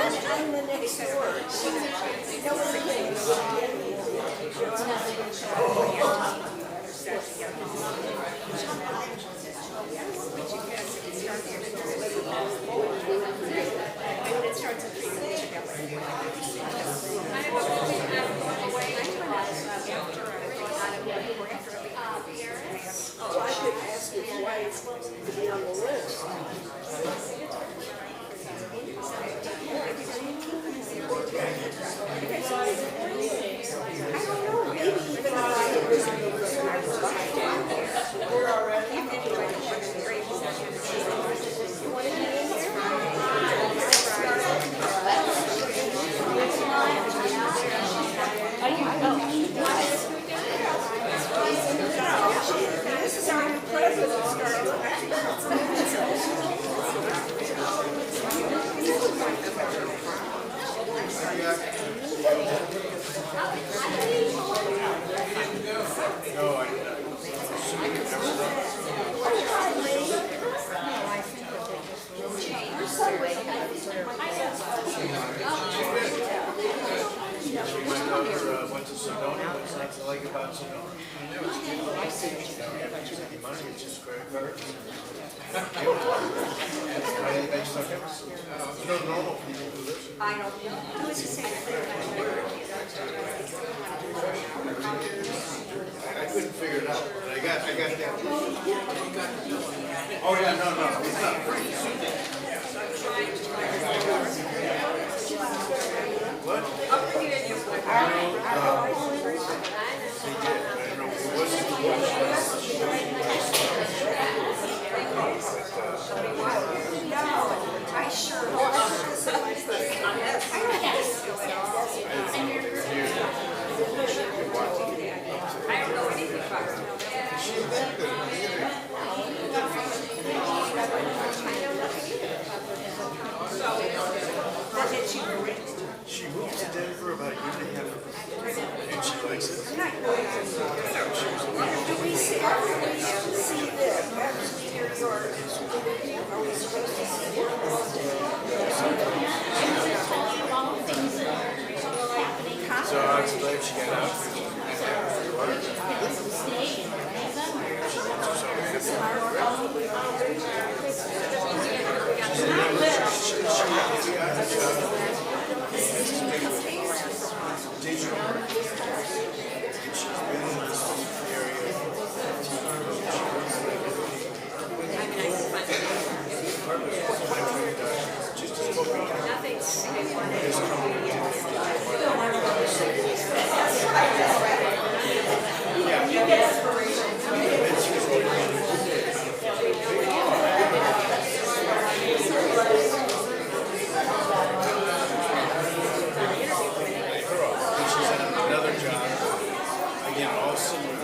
I'm the next door. No one so I could ask his wife to be on the list. I don't know, maybe even if I was in the we're already. This is our new president, Went to Sedona. What's not to like about Sedona? Money, it's just credit cards. I stuck it. There's no normal people who live. I don't know. Who is the same I couldn't figure it out, but I got that. Oh yeah, no, it's not free. What? I don't know. It wasn't I sure was. I don't know anything about it. She moved to Denver about a year and a half ago, and she likes it. Do we see this? Actually, New York. Are we supposed to see it? So I was glad she got out. Digital work. She's been in this area. Just as another job. Again, all similar.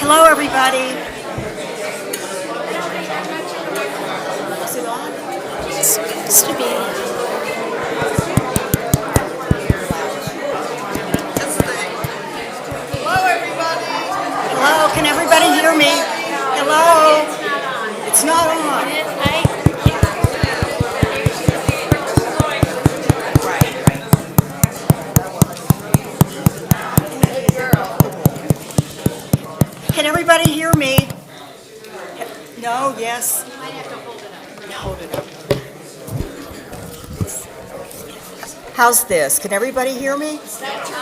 Hello, everybody. Is it on? It's supposed to be. Hello, everybody. Hello, can everybody hear me? Hello. It's not on. Can everybody hear me? No, yes? You might have to hold it up. How's this? Can everybody hear me? It's turned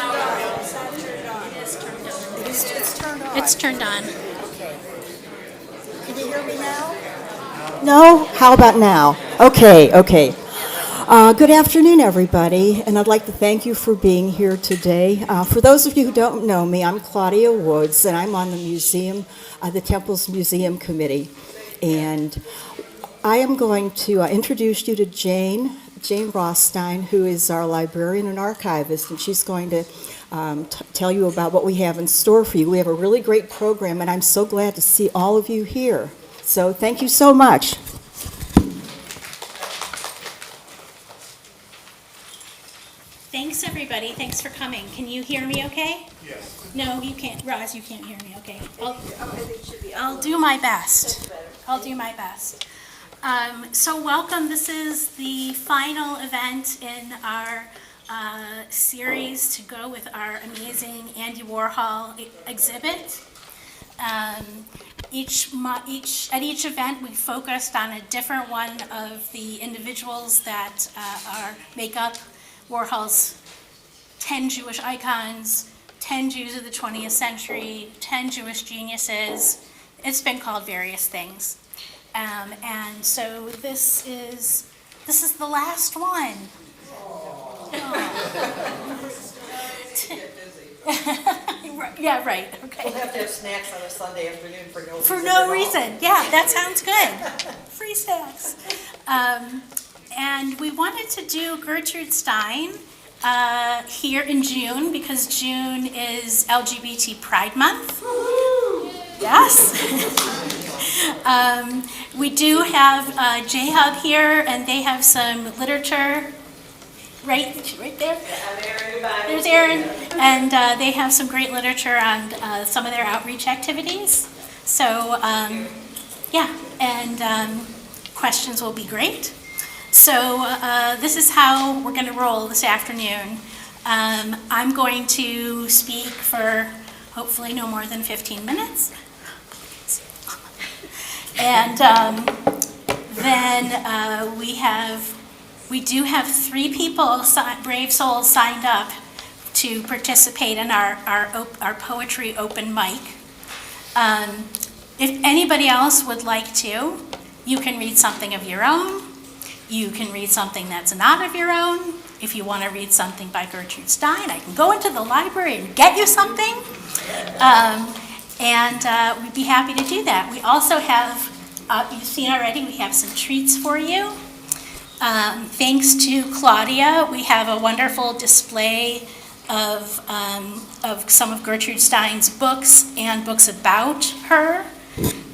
on. It's turned on. Okay. Can you hear me now? No? How about now? Okay. Good afternoon, everybody, and I'd like to thank you for being here today. For those of you who don't know me, I'm Claudia Woods, and I'm on the museum, the Temple's Museum Committee. And I am going to introduce you to Jane Rothstein, who is our librarian and archivist, and she's going to tell you about what we have in store for you. We have a really great program, and I'm so glad to see all of you here. So thank you so much. Thanks, everybody. Thanks for coming. Can you hear me okay? Yes. No, you can't. Roz, you can't hear me okay. I'll do my best. I'll do my best. So welcome. This is the final event in our series to go with our amazing Andy Warhol exhibit. At each event, we focused on a different one of the individuals that make up Warhol's 10 Jewish icons, 10 Jews of the 20th century, 10 Jewish geniuses. It's been called various things. And so this is the last one. Yeah, right, okay. We'll have to have snacks on a Sunday afternoon for no reason. For no reason, yeah, that sounds good. Free snacks. And we wanted to do Gertrude Stein here in June because June is LGBT Pride Month. Yes. We do have J-Hub here, and they have some literature. Right there. There's Erin, and they have some great literature on some of their outreach activities. So, yeah, and questions will be great. So this is how we're going to roll this afternoon. I'm going to speak for hopefully no more than 15 minutes. And then we do have 3 people, brave souls, signed up to participate in our poetry open mic. If anybody else would like to, you can read something of your own. You can read something that's not of your own. If you want to read something by Gertrude Stein, I can go into the library and get you something. And we'd be happy to do that. We also have, you've seen already, we have some treats for you. Thanks to Claudia, we have a wonderful display of some of Gertrude Stein's books and books about her.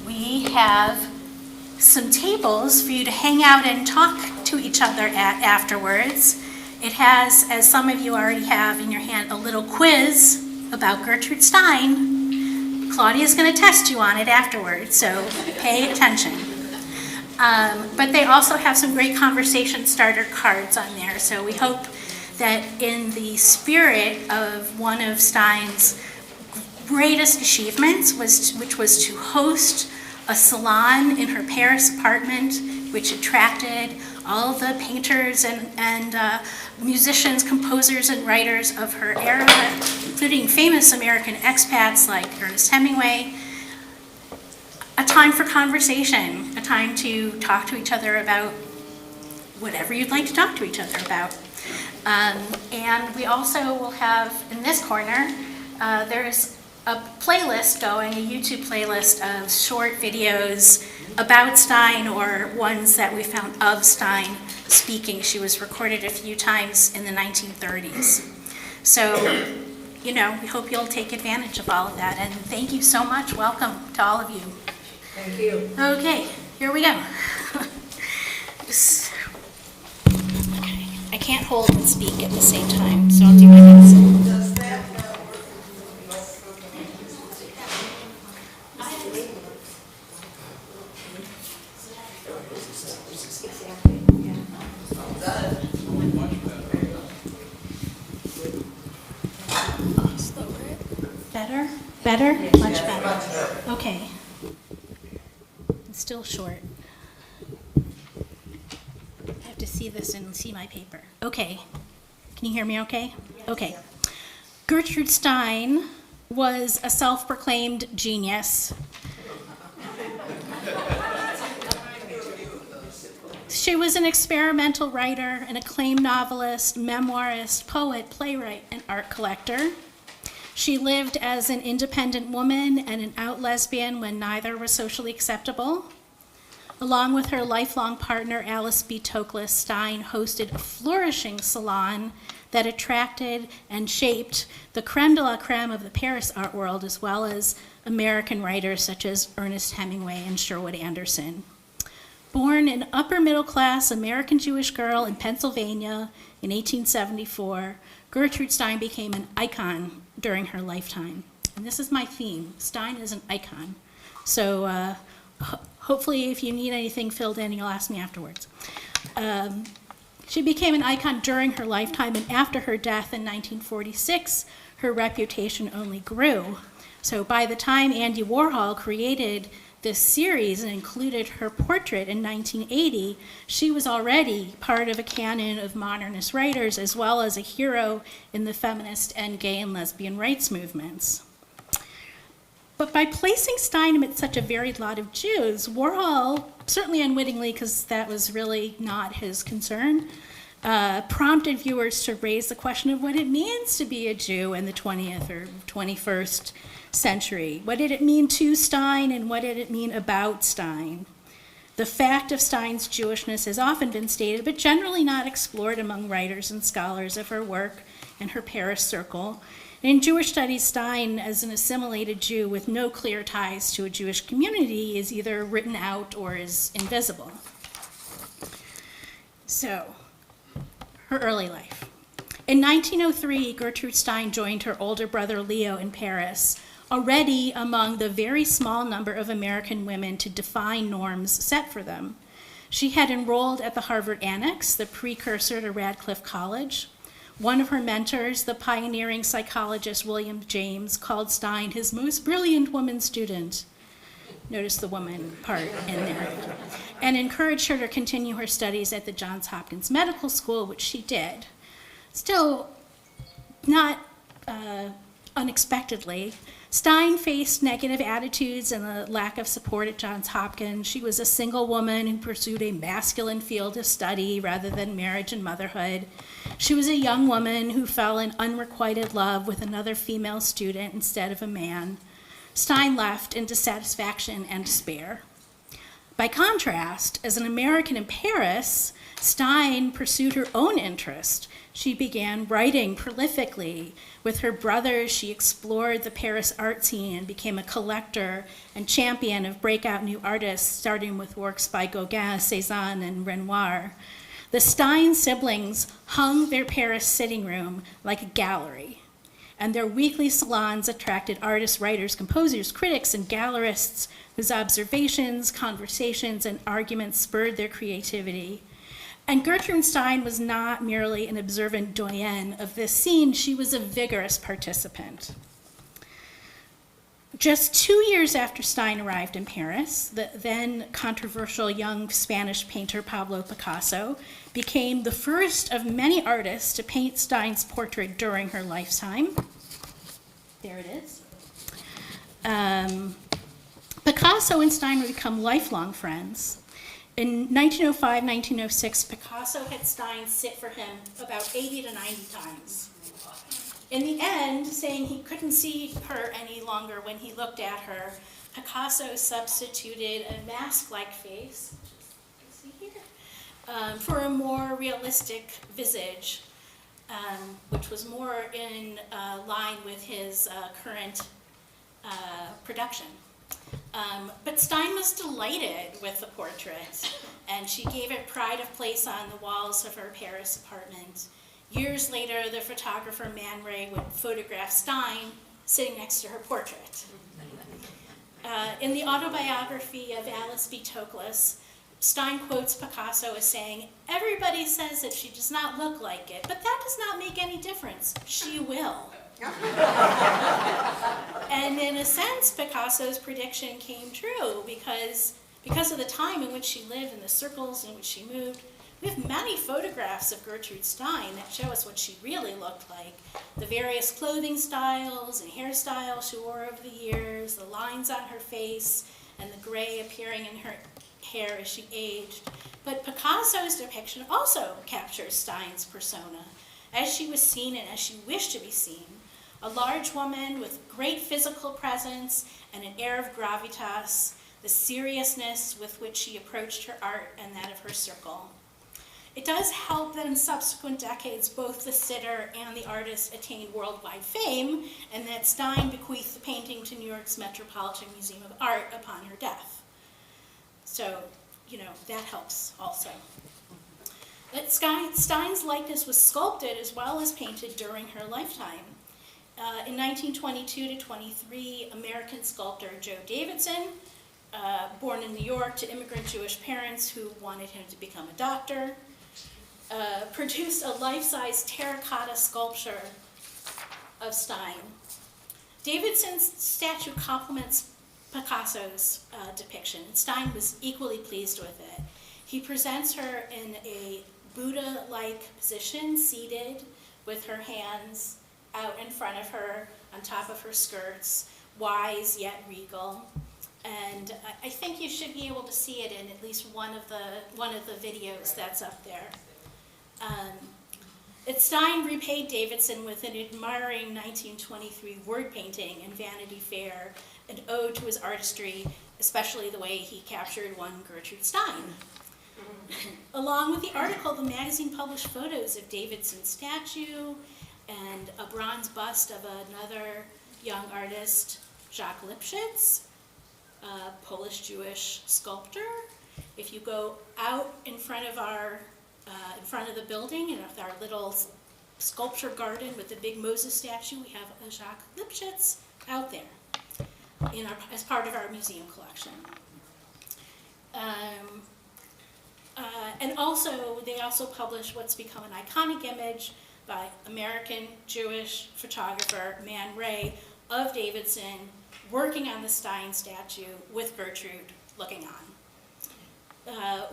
We have some tables for you to hang out and talk to each other at afterwards. It has, as some of you already have in your hand, a little quiz about Gertrude Stein. Claudia's going to test you on it afterwards, so pay attention. But they also have some great conversation starter cards on there, so we hope that in the spirit of one of Stein's greatest achievements, which was to host a salon in her Paris apartment, which attracted all the painters and musicians, composers, and writers of her era, including famous American expats like Ernest Hemingway. A time for conversation, a time to talk to each other about whatever you'd like to talk to each other about. And we also will have, in this corner, there's a playlist going, a YouTube playlist of short videos about Stein or ones that we found of Stein speaking. She was recorded a few times in the 1930s. So, you know, we hope you'll take advantage of all of that. And thank you so much. Welcome to all of you. Thank you. Okay, here we go. Okay, I can't hold and speak at the same time, so I'll do my best. Does that Better? Better? Much better. Okay. It's still short. I have to see this and see my paper. Okay. Can you hear me okay? Okay. Gertrude Stein was a self-proclaimed genius. She was an experimental writer, an acclaimed novelist, memoirist, poet, playwright, and art collector. She lived as an independent woman and an out lesbian when neither were socially acceptable. Along with her lifelong partner, Alice B. Toklas, Stein hosted a flourishing salon that attracted and shaped the creme de la creme of the Paris art world, as well as American writers such as Ernest Hemingway and Sherwood Anderson. Born an upper-middle-class American Jewish girl in Pennsylvania in 1874, Gertrude Stein became an icon during her lifetime. And this is my theme. Stein is an icon. So hopefully if you need anything filled in, you'll ask me afterwards. She became an icon during her lifetime, and after her death in 1946, her reputation only grew. So by the time Andy Warhol created this series and included her portrait in 1980, she was already part of a canon of modernist writers, as well as a hero in the feminist and gay and lesbian rights movements. But by placing Stein amidst such a varied lot of Jews, Warhol, certainly unwittingly, because that was really not his concern, prompted viewers to raise the question of what it means to be a Jew in the 20th or 21st century. What did it mean to Stein, and what did it mean about Stein? The fact of Stein's Jewishness has often been stated, but generally not explored among writers and scholars of her work and her Paris circle. And in Jewish studies, Stein, as an assimilated Jew with no clear ties to a Jewish community, is either written out or is invisible. So, her early life. In 1903, Gertrude Stein joined her older brother Leo in Paris, already among the very small number of American women to define norms set for them. She had enrolled at the Harvard Annex, the precursor to Radcliffe College. One of her mentors, the pioneering psychologist William James, called Stein his most brilliant woman student. Notice the woman part in there. And encouraged her to continue her studies at the Johns Hopkins Medical School, which she did. Still, not unexpectedly, Stein faced negative attitudes and a lack of support at Johns Hopkins. She was a single woman who pursued a masculine field of study rather than marriage and motherhood. She was a young woman who fell in unrequited love with another female student instead of a man. Stein left in dissatisfaction and despair. By contrast, as an American in Paris, Stein pursued her own interest. She began writing prolifically. With her brothers, she explored the Paris art scene and became a collector and champion of breakout new artists, starting with works by Gauguin, Cézanne, and Renoir. The Stein siblings hung their Paris sitting room like a gallery, and their weekly salons attracted artists, writers, composers, critics, and gallerists whose observations, conversations, and arguments spurred their creativity. And Gertrude Stein was not merely an observant doyenne of this scene, she was a vigorous participant. Just 2 years after Stein arrived in Paris, the then controversial young Spanish painter Pablo Picasso became the first of many artists to paint Stein's portrait during her lifetime. There it is. Picasso and Stein would become lifelong friends. In 1905, 1906, Picasso had Stein sit for him about 80 to 90 times. In the end, saying he couldn't see her any longer when he looked at her, Picasso substituted a mask-like face, see here, for a more realistic visage, which was more in line with his current production. But Stein was delighted with the portrait, and she gave it pride of place on the walls of her Paris apartment. Years later, the photographer Man Ray would photograph Stein sitting next to her portrait. In the autobiography of Alice B. Toklas, Stein quotes Picasso as saying, "Everybody says that she does not look like it, but that does not make any difference. She will." And in a sense, Picasso's prediction came true because of the time in which she lived and the circles in which she moved. We have many photographs of Gertrude Stein that show us what she really looked like. The various clothing styles and hairstyles she wore over the years, the lines on her face, and the gray appearing in her hair as she aged. But Picasso's depiction also captures Stein's persona, as she was seen and as she wished to be seen. A large woman with great physical presence and an air of gravitas, the seriousness with which she approached her art and that of her circle. It does help that in subsequent decades, both the sitter and the artist attained worldwide fame, and that Stein bequeathed the painting to New York's Metropolitan Museum of Art upon her death. So that helps also. But Stein's likeness was sculpted as well as painted during her lifetime. In 1922 to 23, American sculptor Joe Davidson, born in New York to immigrant Jewish parents who wanted him to become a doctor, produced a life-size terracotta sculpture of Stein. Davidson's statue complements Picasso's depiction. Stein was equally pleased with it. He presents her in a Buddha-like position, seated with her hands out in front of her, on top of her skirts, wise yet regal. And I think you should be able to see it in at least one of the videos that's up there. Stein repaid Davidson with an admiring 1923 word painting in Vanity Fair, an ode to his artistry, especially the way he captured one Gertrude Stein. Along with the article, the magazine published photos of Davidson's statue and a bronze bust of another young artist, Jacques Lipschitz, a Polish-Jewish sculptor. If you go out in front of the building, and our little sculpture garden with the big Moses statue, we have a Jacques Lipschitz out there as part of our museum collection. And also, they also published what's become an iconic image by American Jewish photographer Man Ray of Davidson working on the Stein statue with Gertrude looking on.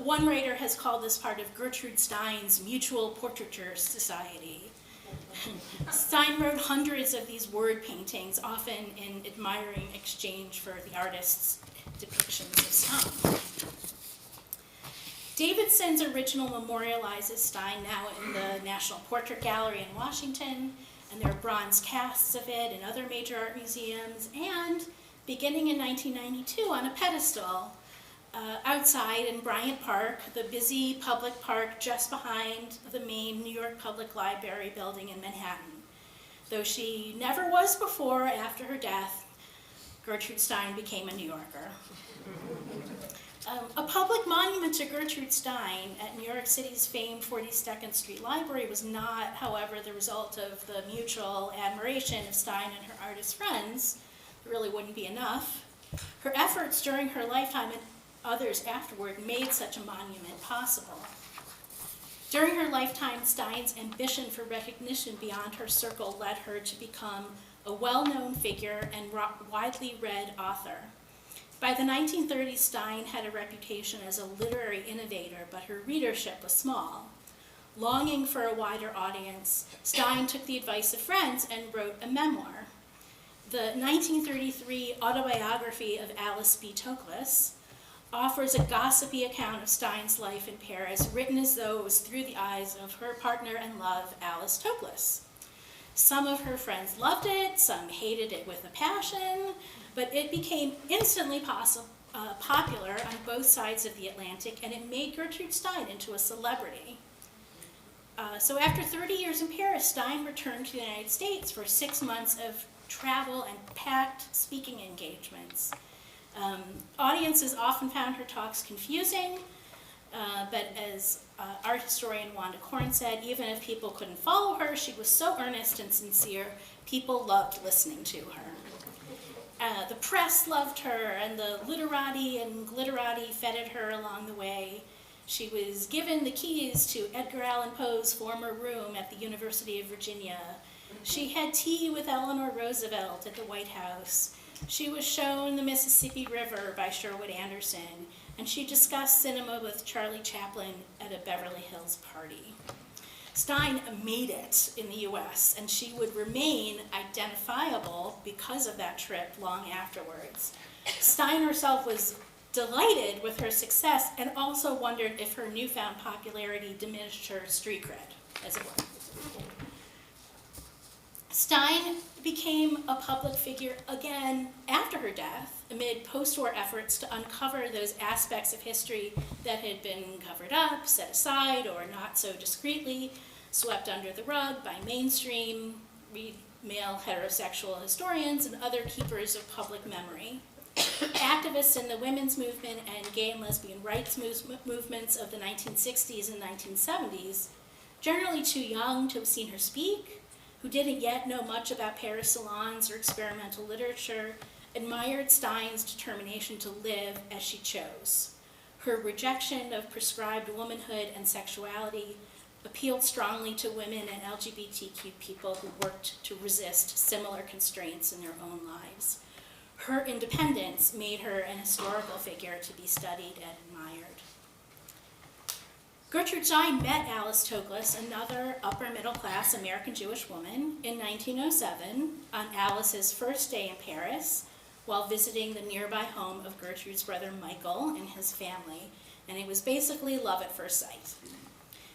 One writer has called this part of Gertrude Stein's Mutual Portraiture Society. Stein wrote hundreds of these word paintings, often in admiring exchange for the artist's depictions of Stein. Davidson's original memorializes Stein now in the National Portrait Gallery in Washington, and there are bronze casts of it in other major art museums, and beginning in 1992 on a pedestal outside in Bryant Park, the busy public park just behind the main New York Public Library building in Manhattan. Though she never was before, after her death, Gertrude Stein became a New Yorker. A public monument to Gertrude Stein at New York City's famed 42nd Street Library was not, however, the result of the mutual admiration of Stein and her artist friends. It really wouldn't be enough. Her efforts during her lifetime and others afterward made such a monument possible. During her lifetime, Stein's ambition for recognition beyond her circle led her to become a well-known figure and widely read author. By the 1930s, Stein had a reputation as a literary innovator, but her readership was small. Longing for a wider audience, Stein took the advice of friends and wrote a memoir. The 1933 autobiography of Alice B. Toklas offers a gossipy account of Stein's life in Paris, written as though it was through the eyes of her partner and love, Alice Toklas. Some of her friends loved it, some hated it with a passion, but it became instantly popular on both sides of the Atlantic, and it made Gertrude Stein into a celebrity. So after 30 years in Paris, Stein returned to the United States for 6 months of travel and packed speaking engagements. Audiences often found her talks confusing, but as art historian Wanda Korn said, even if people couldn't follow her, she was so earnest and sincere, people loved listening to her. The press loved her, and the literati and glitterati feted her along the way. She was given the keys to Edgar Allan Poe's former room at the University of Virginia. She had tea with Eleanor Roosevelt at the White House. She was shown the Mississippi River by Sherwood Anderson, and she discussed cinema with Charlie Chaplin at a Beverly Hills party. Stein made it in the US, and she would remain identifiable because of that trip long afterwards. Stein herself was delighted with her success and also wondered if her newfound popularity diminished her street cred, as it were. Stein became a public figure again after her death, amid post-war efforts to uncover those aspects of history that had been covered up, set aside, or not so discreetly swept under the rug by mainstream, male heterosexual historians and other keepers of public memory. Activists in the women's movement and gay and lesbian rights movements of the 1960s and 1970s, generally too young to have seen her speak, who didn't yet know much about Paris salons or experimental literature, admired Stein's determination to live as she chose. Her rejection of prescribed womanhood and sexuality appealed strongly to women and LGBTQ people who worked to resist similar constraints in their own lives. Her independence made her an historical figure to be studied and admired. Gertrude Stein met Alice Toklas, another upper-middle-class American Jewish woman, in 1907 on Alice's first day in Paris while visiting the nearby home of Gertrude's brother Michael and his family, and it was basically love at first sight.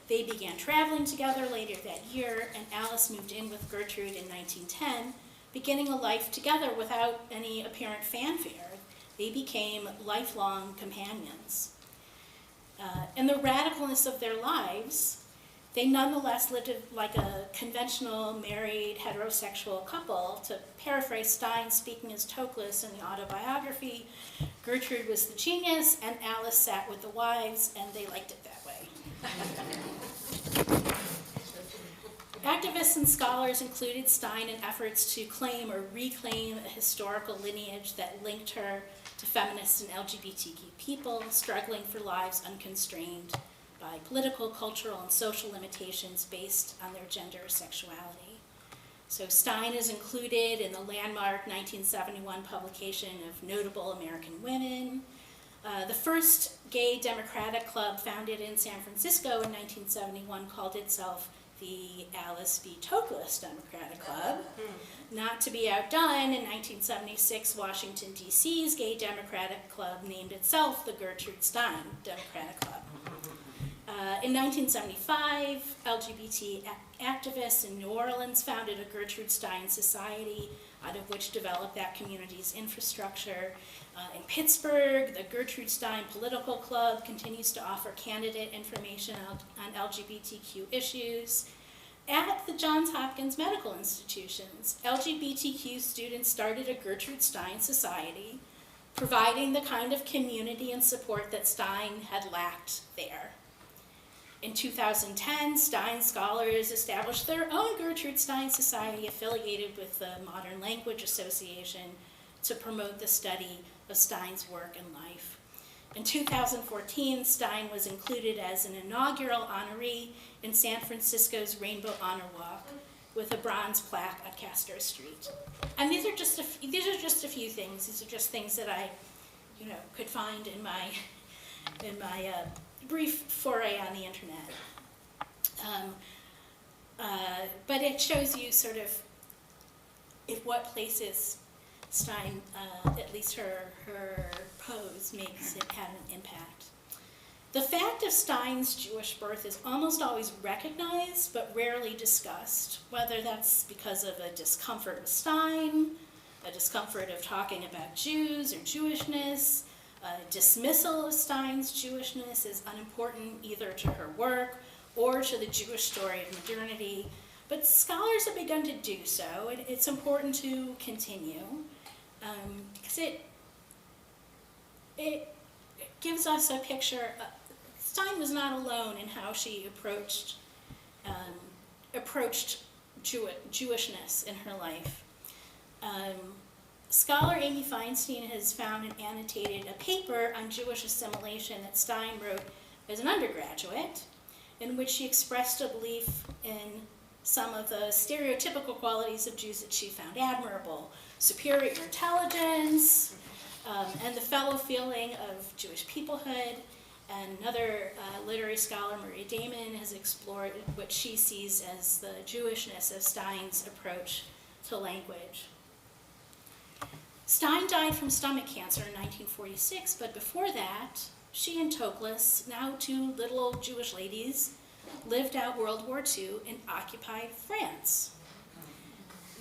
They began traveling together later that year, and Alice moved in with Gertrude in 1910, beginning a life together without any apparent fanfare. They became lifelong companions. In the radicalness of their lives, they nonetheless lived like a conventional married heterosexual couple. To paraphrase Stein speaking as Toklas in the autobiography, Gertrude was the genius and Alice sat with the wives, and they liked it that way. Activists and scholars included Stein in efforts to claim or reclaim a historical lineage that linked her to feminists and LGBTQ people struggling for lives unconstrained by political, cultural, and social limitations based on their gender or sexuality. So Stein is included in the landmark 1971 publication of Notable American Women. The first gay democratic club founded in San Francisco in 1971 called itself the Alice B. Toklas Democratic Club. Not to be outdone, in 1976, Washington, D.C.'s Gay Democratic Club named itself the Gertrude Stein Democratic Club. In 1975, LGBT activists in New Orleans founded a Gertrude Stein Society, out of which developed that community's infrastructure. In Pittsburgh, the Gertrude Stein Political Club continues to offer candidate information on LGBTQ issues. At the Johns Hopkins Medical Institutions, LGBTQ students started a Gertrude Stein Society, providing the kind of community and support that Stein had lacked there. In 2010, Stein scholars established their own Gertrude Stein Society affiliated with the Modern Language Association to promote the study of Stein's work and life. In 2014, Stein was included as an inaugural honoree in San Francisco's Rainbow Honor Walk with a bronze plaque on Castro Street. And these are just a few things. These are just things that I, could find in my brief foray on the internet. But it shows you sort of in what places Stein, at least her pose, makes it have an impact. The fact of Stein's Jewish birth is almost always recognized but rarely discussed, whether that's because of a discomfort with Stein, a discomfort of talking about Jews or Jewishness, a dismissal of Stein's Jewishness as unimportant either to her work or to the Jewish story of modernity. But scholars have begun to do so, and it's important to continue because it gives us a picture. Stein was not alone in how she approached Jewishness in her life. Scholar Amy Feinstein has found and annotated a paper on Jewish assimilation that Stein wrote as an undergraduate, in which she expressed a belief in some of the stereotypical qualities of Jews that she found admirable: superior intelligence, and the fellow feeling of Jewish peoplehood. And another literary scholar, Maria Damon, has explored what she sees as the Jewishness of Stein's approach to language. Stein died from stomach cancer in 1946, but before that, she and Toklas, now two little old Jewish ladies, lived out World War II in occupied France.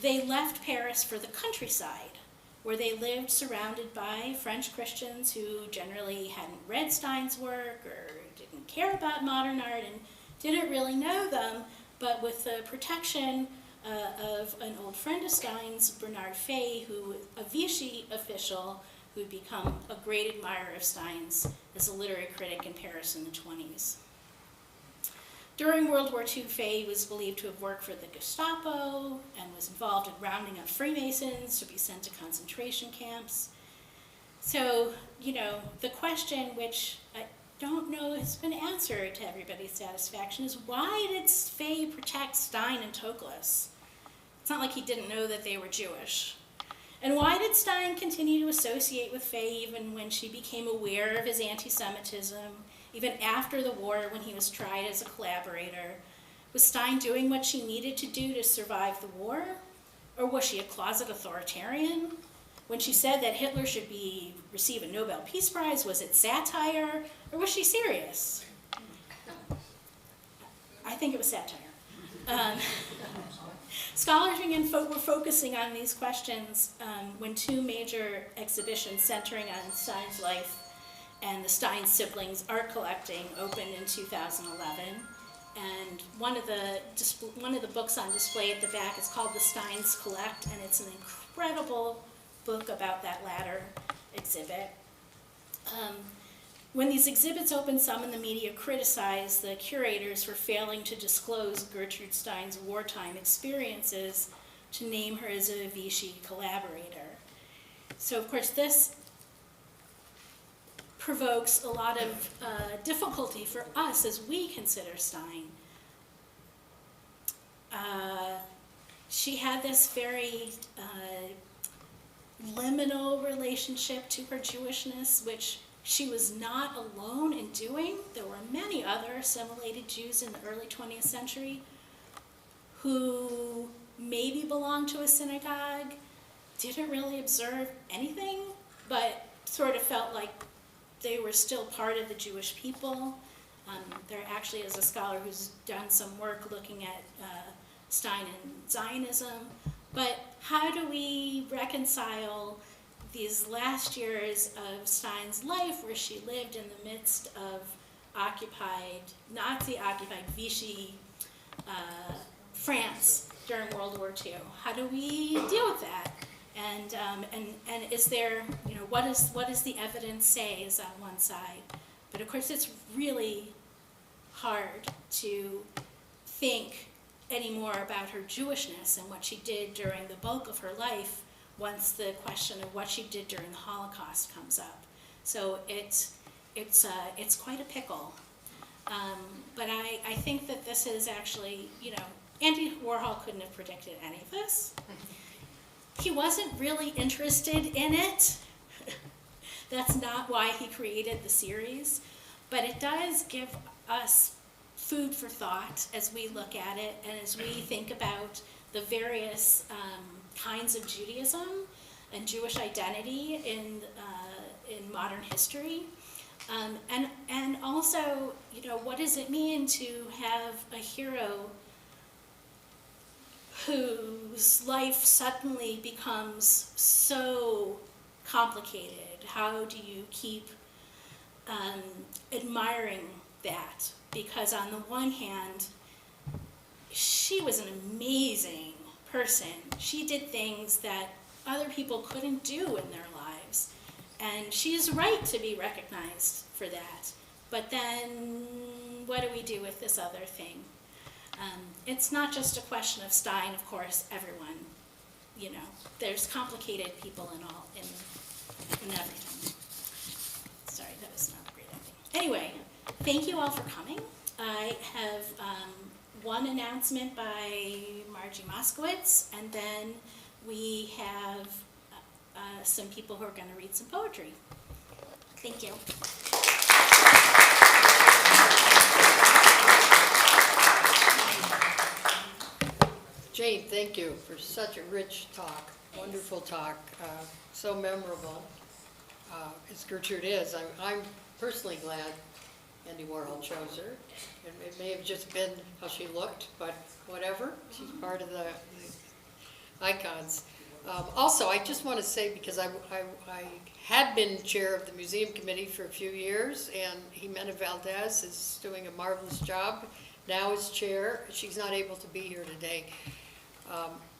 They left Paris for the countryside, where they lived surrounded by French Christians who generally hadn't read Stein's work or didn't care about modern art and didn't really know them, but with the protection of an old friend of Stein's, Bernard Fay, who, a Vichy official, who'd become a great admirer of Stein's as a literary critic in Paris in the 1920s. During World War II, Fay was believed to have worked for the Gestapo and was involved in rounding up Freemasons to be sent to concentration camps. So, you know, the question, which I don't know has been answered to everybody's satisfaction, is why did Fay protect Stein and Toklas? It's not like he didn't know that they were Jewish. And why did Stein continue to associate with Fay even when she became aware of his anti-Semitism, even after the war when he was tried as a collaborator? Was Stein doing what she needed to do to survive the war? Or was she a closet authoritarian? When she said that Hitler should receive a Nobel Peace Prize, was it satire or was she serious? I think it was satire. Scholars were focusing on these questions when two major exhibitions centering on Stein's life and the Stein siblings' art collecting opened in 2011. And one of the books on display at the back is called The Steins Collect, and it's an incredible book about that latter exhibit. When these exhibits opened, some in the media criticized the curators for failing to disclose Gertrude Stein's wartime experiences to name her as a Vichy collaborator. So, of course, this provokes a lot of difficulty for us as we consider Stein. She had this very liminal relationship to her Jewishness, which she was not alone in doing. There were many other assimilated Jews in the early 20th century who maybe belonged to a synagogue, didn't really observe anything, but sort of felt like they were still part of the Jewish people. There actually is a scholar who's done some work looking at Stein and Zionism. But how do we reconcile these last years of Stein's life where she lived in the midst of Nazi-occupied Vichy France during World War II? How do we deal with that? And is there, you know, what does the evidence say is on one side? But of course it's really hard to think anymore about her Jewishness and what she did during the bulk of her life once the question of what she did during the Holocaust comes up. So it's quite a pickle. But I think that this is actually, you know, Andy Warhol couldn't have predicted any of this. He wasn't really interested in it. That's not why he created the series. But it does give us food for thought as we look at it and as we think about the various kinds of Judaism and Jewish identity in modern history. And also, you know, what does it mean to have a hero whose life suddenly becomes so complicated? How do you keep admiring that? Because on the one hand, she was an amazing person. She did things that other people couldn't do in their lives. And she's right to be recognized for that. But then, what do we do with this other thing? It's not just a question of Stein, of course, everyone, you know, there's complicated people in everything. Sorry, that was not a great ending. Anyway, thank you all for coming. I have one announcement by Margie Moskowitz, and then we have some people who are going to read some poetry. Thank you. Jane, thank you for such a rich talk, wonderful talk, so memorable, as Gertrude is. I'm personally glad Andy Warhol chose her. It may have just been how she looked, but whatever, she's part of the icons. Also, I just want to say, because I had been chair of the museum committee for a few years, and Jimena Valdez is doing a marvelous job now as chair. She's not able to be here today.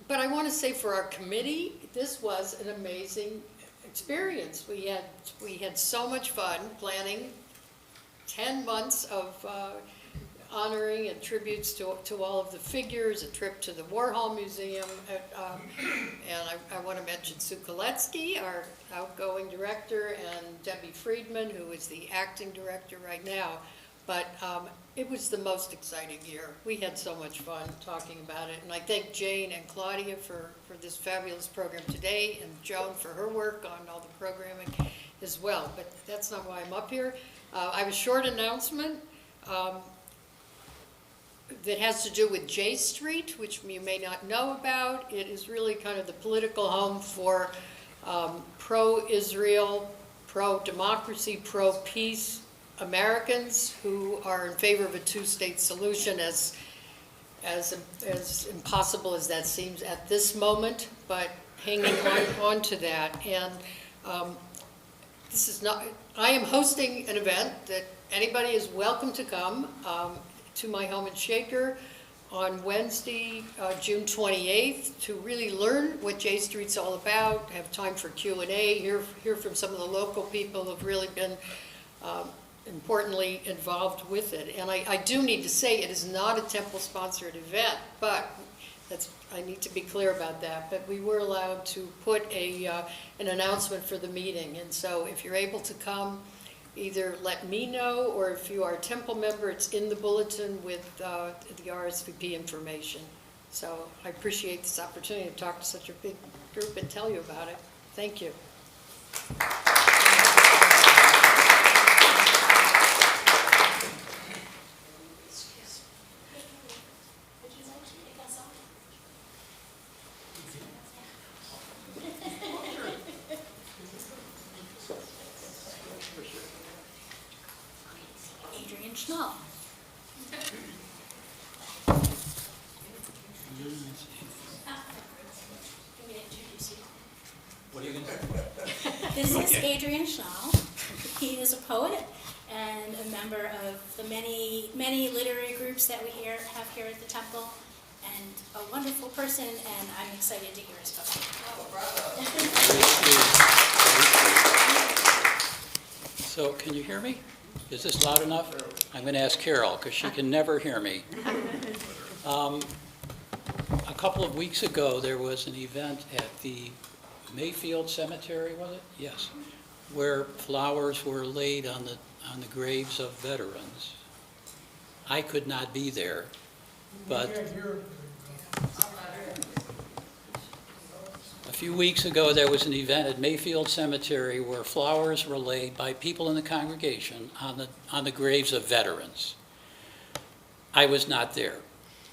But I want to say for our committee, this was an amazing experience. We had so much fun planning 10 months of honoring and tributes to all of the figures, a trip to the Warhol Museum, and I want to mention Sue Koletsky, our outgoing director, and Debbie Friedman, who is the acting director right now. But it was the most exciting year. We had so much fun talking about it, and I thank Jane and Claudia for this fabulous program today, and Joan for her work on all the programming as well. But that's not why I'm up here. I have a short announcement that has to do with J Street, which you may not know about. It is really kind of the political home for pro-Israel, pro-democracy, pro-peace Americans who are in favor of a two-state solution, as impossible as that seems at this moment, but hanging on to that. And this is not, I am hosting an event that anybody is welcome to come to my home in Shaker on Wednesday, June 28th, to really learn what J Street's all about, have time for Q&A, hear from some of the local people who've really been importantly involved with it. And I do need to say it is not a Temple-sponsored event, but I need to be clear about that. But we were allowed to put an announcement for the meeting, and so if you're able to come, either let me know, or if you are a Temple member, it's in the bulletin with the RSVP information. So I appreciate this opportunity to talk to such a big group and tell you about it. Thank you. Schnall. What are you going to do? This is Adrian Schnall. He is a poet and a member of the many literary groups that we have here at the Temple, and a wonderful person, and I'm excited to hear his poem. Oh, bravo. So, can you hear me? Is this loud enough? I'm going to ask Carol, because she can never hear me. A couple of weeks ago, there was an event at the Mayfield Cemetery, was it? Yes. Where flowers were laid on the graves of veterans. I could not be there, but a few weeks ago there was an event at Mayfield Cemetery where flowers were laid by people in the congregation on the graves of veterans. I was not there,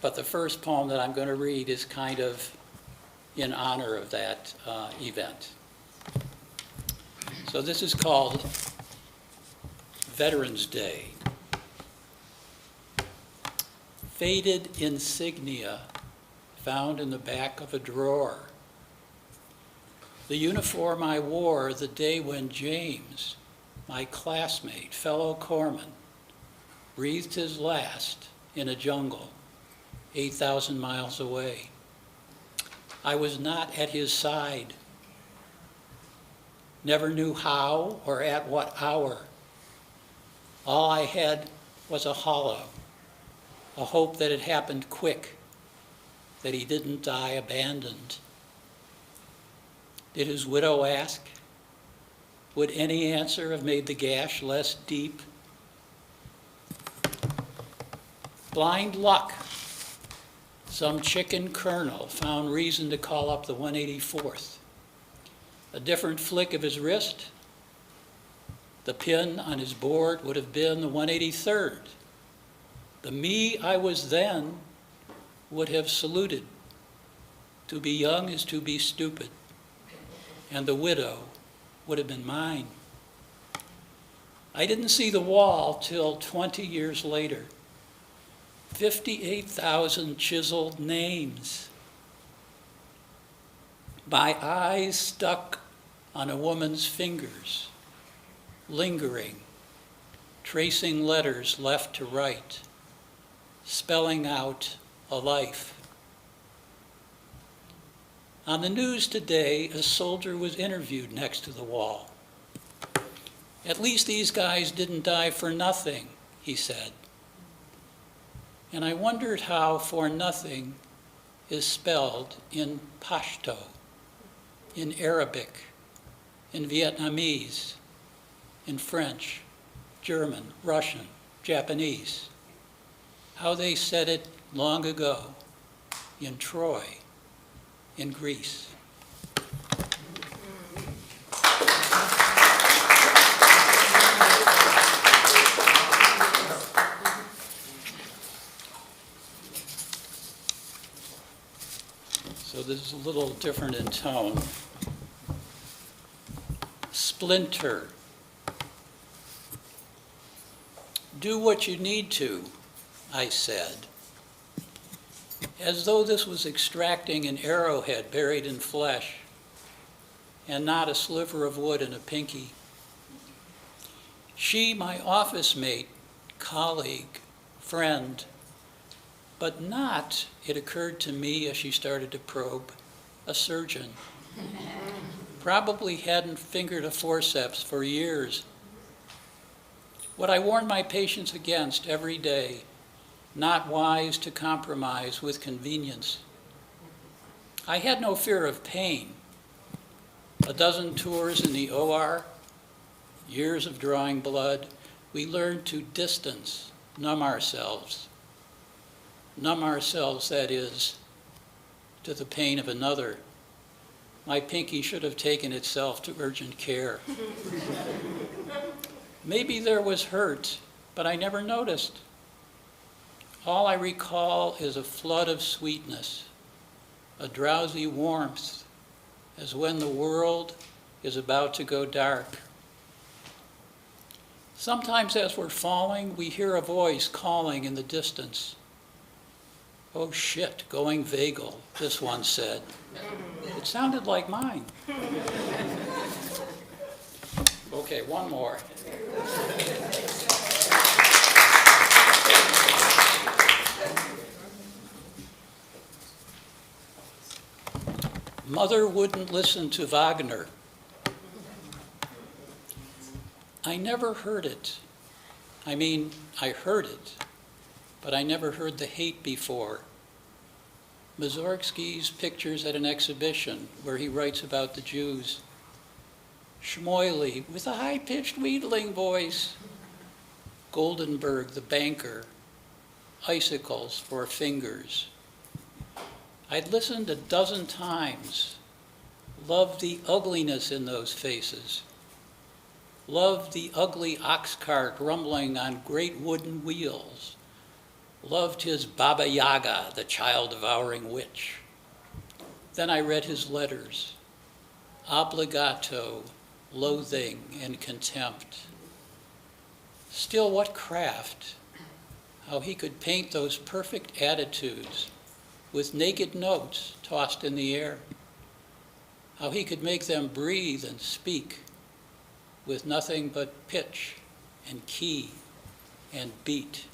but the first poem that I'm going to read is kind of in honor of that event. So this is called Veterans Day. Faded insignia found in the back of a drawer. The uniform I wore the day when James, my classmate, fellow corpsman, breathed his last in a jungle 8,000 miles away. I was not at his side, never knew how or at what hour. All I had was a hollow, a hope that it happened quick, that he didn't die abandoned. Did his widow ask? Would any answer have made the gash less deep? Blind luck. Some chicken colonel found reason to call up the 184th. A different flick of his wrist, the pin on his board would have been the 183rd. The me I was then would have saluted. To be young is to be stupid. And the widow would have been mine. I didn't see the wall till 20 years later. 58,000 chiseled names. My eyes stuck on a woman's fingers, lingering, tracing letters left to right, spelling out a life. On the news today, a soldier was interviewed next to the wall. "At least these guys didn't die for nothing," he said. And I wondered how "for nothing" is spelled in Pashto, in Arabic, in Vietnamese, in French, German, Russian, Japanese. How they said it long ago in Troy, in Greece. So this is a little different in tone. Splinter. "Do what you need to," I said, as though this was extracting an arrowhead buried in flesh and not a sliver of wood in a pinky. She, my office mate, colleague, friend, but not, it occurred to me as she started to probe, a surgeon. Probably hadn't fingered a forceps for years. What I warn my patients against every day: not wise to compromise with convenience. I had no fear of pain. A dozen tours in the OR, years of drawing blood, we learned to distance, numb ourselves. Numb ourselves, that is, to the pain of another. My pinky should have taken itself to urgent care. Maybe there was hurt, but I never noticed. All I recall is a flood of sweetness, a drowsy warmth, as when the world is about to go dark. Sometimes as we're falling, we hear a voice calling in the distance. "Oh shit, going vagal," this one said. It sounded like mine. Okay, one more. Mother wouldn't listen to Wagner. I never heard it. I mean, I heard it, but I never heard the hate before. Mussorgsky's pictures at an exhibition where he writes about the Jews. Shmoily with a high-pitched wheedling voice. Goldenberg, the banker. Icicles for fingers. I'd listened a dozen times. Loved the ugliness in those faces. Loved the ugly ox cart rumbling on great wooden wheels. Loved his Baba Yaga, the child-devouring witch. Then I read his letters. Obligato, loathing, and contempt. Still, what craft. How he could paint those perfect attitudes with naked notes tossed in the air. How he could make them breathe and speak with nothing but pitch and key and beat.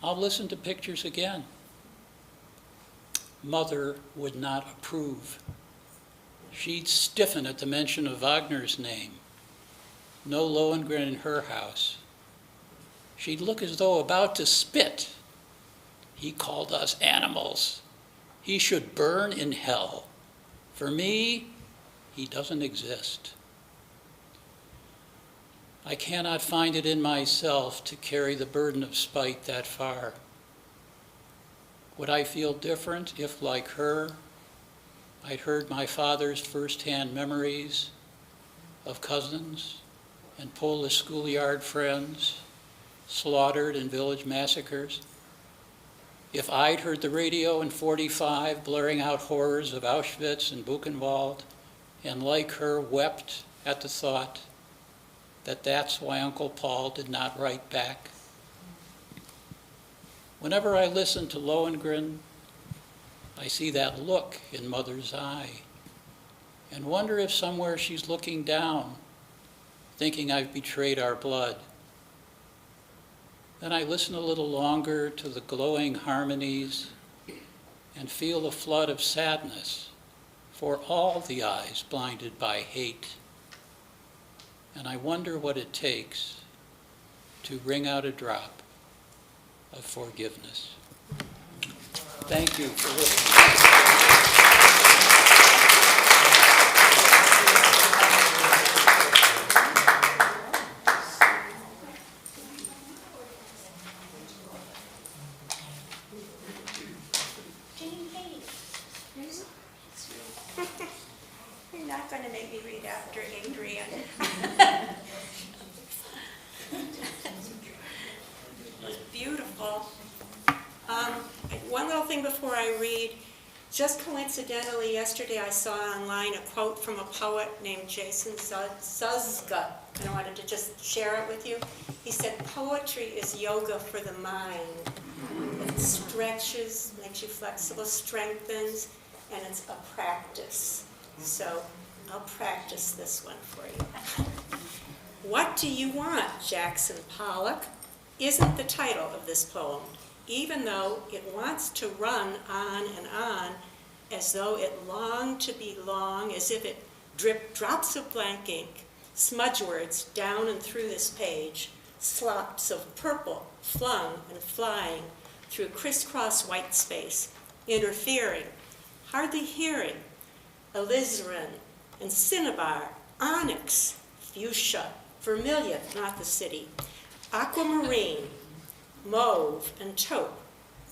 I'll listen to pictures again. Mother would not approve. She'd stiffen at the mention of Wagner's name. No Lohengrin in her house. She'd look as though about to spit. He called us animals. He should burn in hell. For me, he doesn't exist. I cannot find it in myself to carry the burden of spite that far. Would I feel different if, like her, I'd heard my father's first-hand memories of cousins and Polish schoolyard friends slaughtered in village massacres? If I'd heard the radio in '45 blaring out horrors of Auschwitz and Buchenwald, and like her wept at the thought that that's why Uncle Paul did not write back? Whenever I listen to Lohengrin, I see that look in Mother's eye and wonder if somewhere she's looking down, thinking I've betrayed our blood. Then I listen a little longer to the glowing harmonies and feel a flood of sadness for all the eyes blinded by hate. And I wonder what it takes to wring out a drop of forgiveness. Thank you for listening. Jane Hayes. You're not going to make me read after Adrian. It was beautiful. One little thing before I read. Just coincidentally, yesterday I saw online a quote from a poet named Jason Zuzga, and I wanted to just share it with you. He said, "Poetry is yoga for the mind. It stretches, makes you flexible, strengthens, and it's a practice." So I'll practice this one for you. "What do you want, Jackson Pollock?" isn't the title of this poem, even though it wants to run on and on as though it longed to be long, as if it dripped drops of blank ink, smudge words down and through this page, slops of purple flung and flying through crisscross white space, interfering, hardly hearing, alizarin and cinnabar, onyx, fuchsia, vermilion, not the city, aquamarine, mauve and taupe,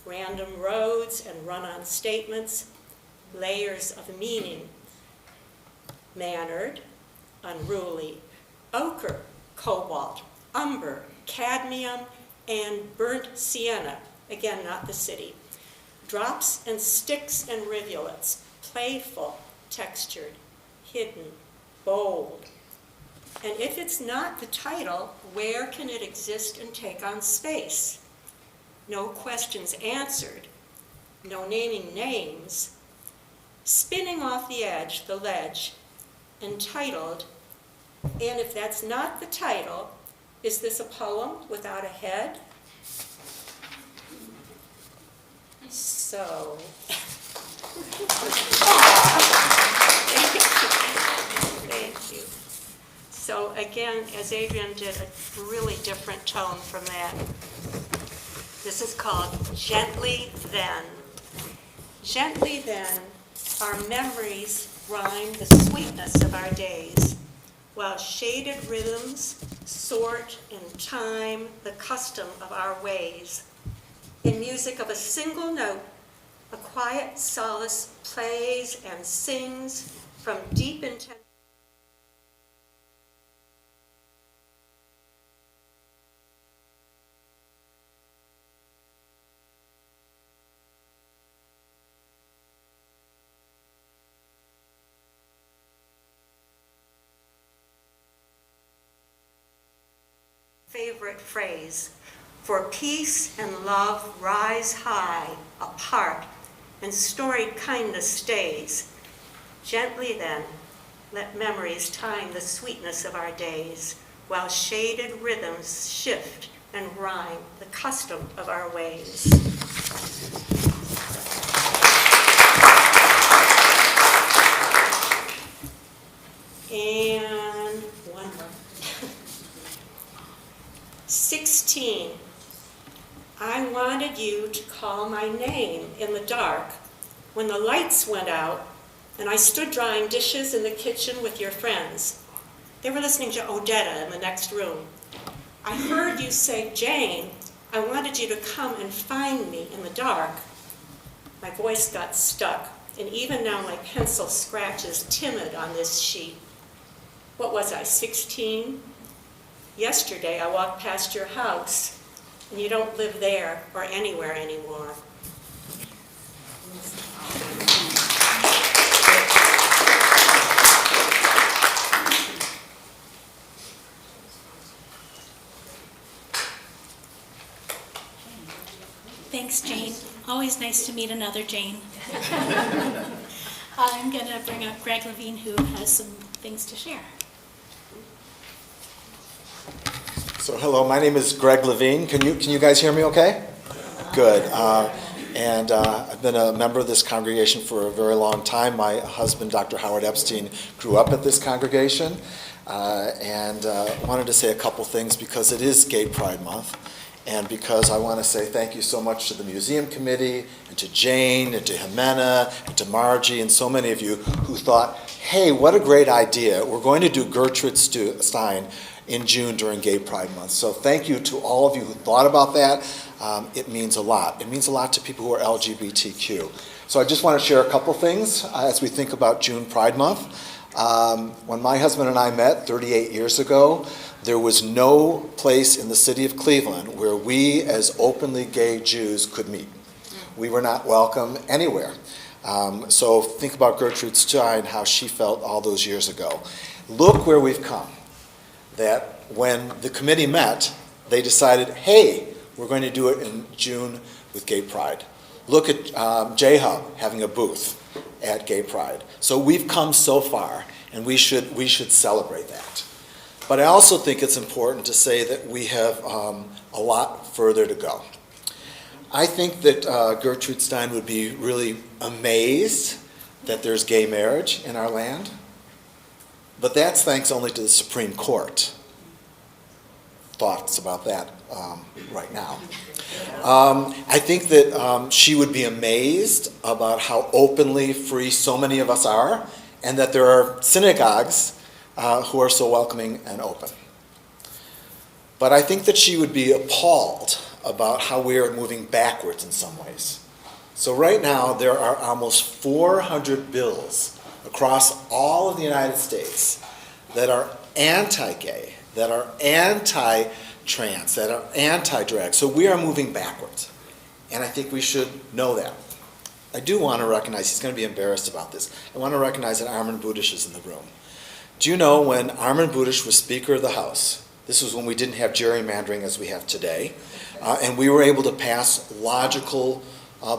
random roads and run-on statements, layers of meaning, mannered, unruly, ochre, cobalt, umber, cadmium, and burnt sienna, again, not the city, drops and sticks and rivulets, playful, textured, hidden, bold. And if it's not the title, where can it exist and take on space? No questions answered, no naming names, spinning off the edge, the ledge, entitled, and if that's not the title, is this a poem without a head? So, thank you. So again, as Adrian did, a really different tone from that. This is called Gently Then. Gently then, our memories rhyme the sweetness of our days, while shaded rhythms sort in time the custom of our ways. In music of a single note, a quiet solace plays and sings from deep intent. Favorite phrase, for peace and love rise high, apart, and storied kindness stays. Gently then, let memories time the sweetness of our days, while shaded rhythms shift and rhyme the custom of our ways. And one more. 16. I wanted you to call my name in the dark when the lights went out and I stood drying dishes in the kitchen with your friends. They were listening to Odetta in the next room. I heard you say, Jane, I wanted you to come and find me in the dark. My voice got stuck, and even now my pencil scratches timid on this sheet. What was I, 16? Yesterday I walked past your house, and you don't live there or anywhere anymore. Thanks, Jane. Always nice to meet another Jane. I'm going to bring up Greg Levine, who has some things to share. So hello, my name is Greg Levine. Can you guys hear me okay? Good. And I've been a member of this congregation for a very long time. My husband, Dr. Howard Epstein, grew up at this congregation. And wanted to say a couple things because it is Gay Pride Month. And because I want to say thank you so much to the museum committee, and to Jane, and to Jimena, and to Margie, and so many of you who thought, hey, what a great idea. We're going to do Gertrude Stein in June during Gay Pride Month. So thank you to all of you who thought about that. It means a lot. It means a lot to people who are LGBTQ. So I just want to share a couple things as we think about June Pride Month. When my husband and I met 38 years ago, there was no place in the city of Cleveland where we as openly gay Jews could meet. We were not welcome anywhere. So think about Gertrude Stein, how she felt all those years ago. Look where we've come. That when the committee met, they decided, hey, we're going to do it in June with Gay Pride. Look at J-Hub having a booth at Gay Pride. So we've come so far, and we should celebrate that. But I also think it's important to say that we have a lot further to go. I think that Gertrude Stein would be really amazed that there's gay marriage in our land, but that's thanks only to the Supreme Court. Thoughts about that right now. I think that she would be amazed about how openly free so many of us are, and that there are synagogues who are so welcoming and open. But I think that she would be appalled about how we are moving backwards in some ways. So right now, there are almost 400 bills across all of the United States that are anti-gay, that are anti-trans, that are anti-drag. So we are moving backwards. And I think we should know that. I do want to recognize, he's going to be embarrassed about this, I want to recognize that Armin Budish is in the room. Do you know when Armin Budish was Speaker of the House, this was when we didn't have gerrymandering as we have today, and we were able to pass logical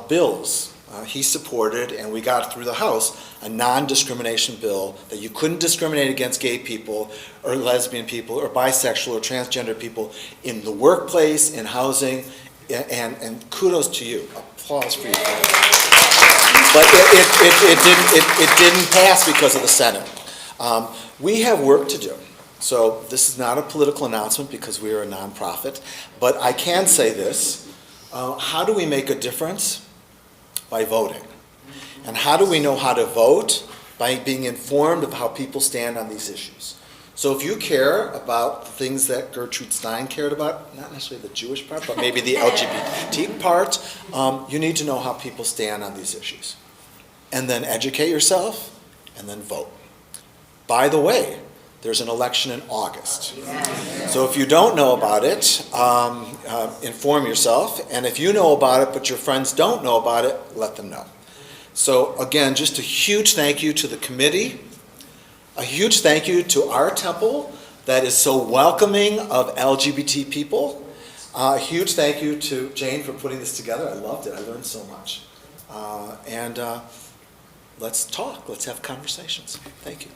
bills. He supported, and we got through the House, a non-discrimination bill that you couldn't discriminate against gay people or lesbian people or bisexual or transgender people in the workplace, in housing, and kudos to you. Applause for you. But it didn't pass because of the Senate. We have work to do. So this is not a political announcement because we are a nonprofit, but I can say this. How do we make a difference? By voting. And how do we know how to vote? By being informed of how people stand on these issues. So if you care about the things that Gertrude Stein cared about, not necessarily the Jewish part, but maybe the LGBT part, you need to know how people stand on these issues. And then educate yourself, and then vote. By the way, there's an election in August. So if you don't know about it, inform yourself. And if you know about it, but your friends don't know about it, let them know. So again, just a huge thank you to the committee. A huge thank you to our temple that is so welcoming of LGBT people. A huge thank you to Jane for putting this together. I loved it. I learned so much. And let's talk. Let's have conversations. Thank you.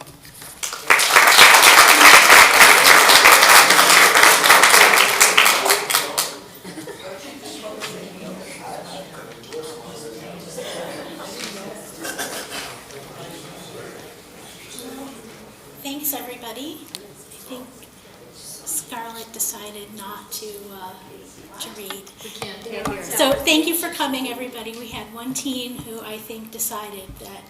Thanks, everybody. I think Scarlett decided not to read. We can't hear. So thank you for coming, everybody. We had one teen who I think decided that,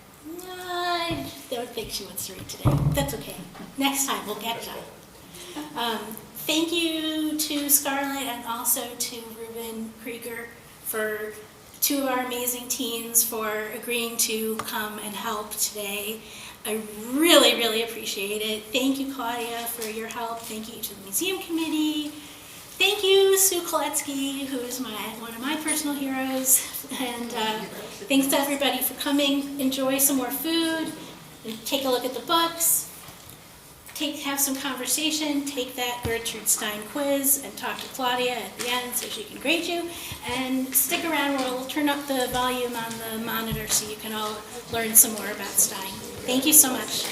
I don't think she wants to read today. That's okay. Next time, we'll get that. Thank you to Scarlett and also to Ruben Krieger for two of our amazing teens for agreeing to come and help today. I really, really appreciate it. Thank you, Claudia, for your help. Thank you to the museum committee. Thank you, Sue Koletsky, who is one of my personal heroes. And thanks to everybody for coming. Enjoy some more food. And take a look at the books. Have some conversation. Take that Gertrude Stein quiz and talk to Claudia at the end so she can grade you. And stick around. We'll turn up the volume on the monitor so you can all learn some more about Stein. Thank you so much.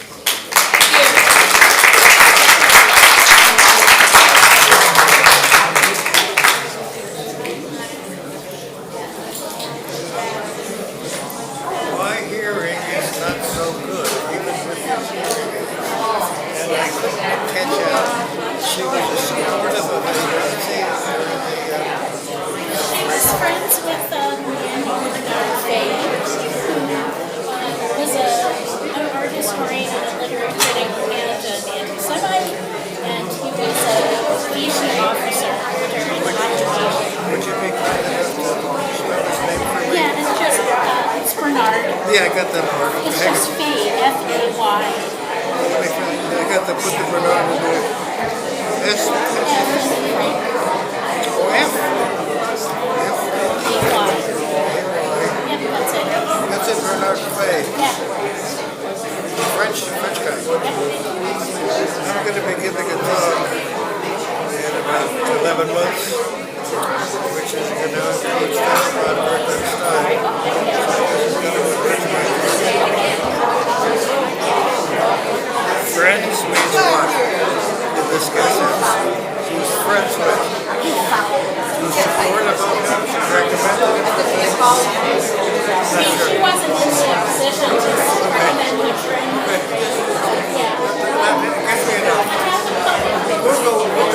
It's just Fay, F-A-Y. I got to put the Bernard in there. S. Oh, F. A-Y. Yep, that's it. That's it, Bernard Fay. Yeah. French guy. I'm going to be giving a talk in about 11 months, which is going to include stuff about Gertrude Stein. Friends means what in this case? Who's friends with? Who's support about them? Recommend it? She wasn't in the position to recommend a friend. Yeah. Give me enough. We'll go with that.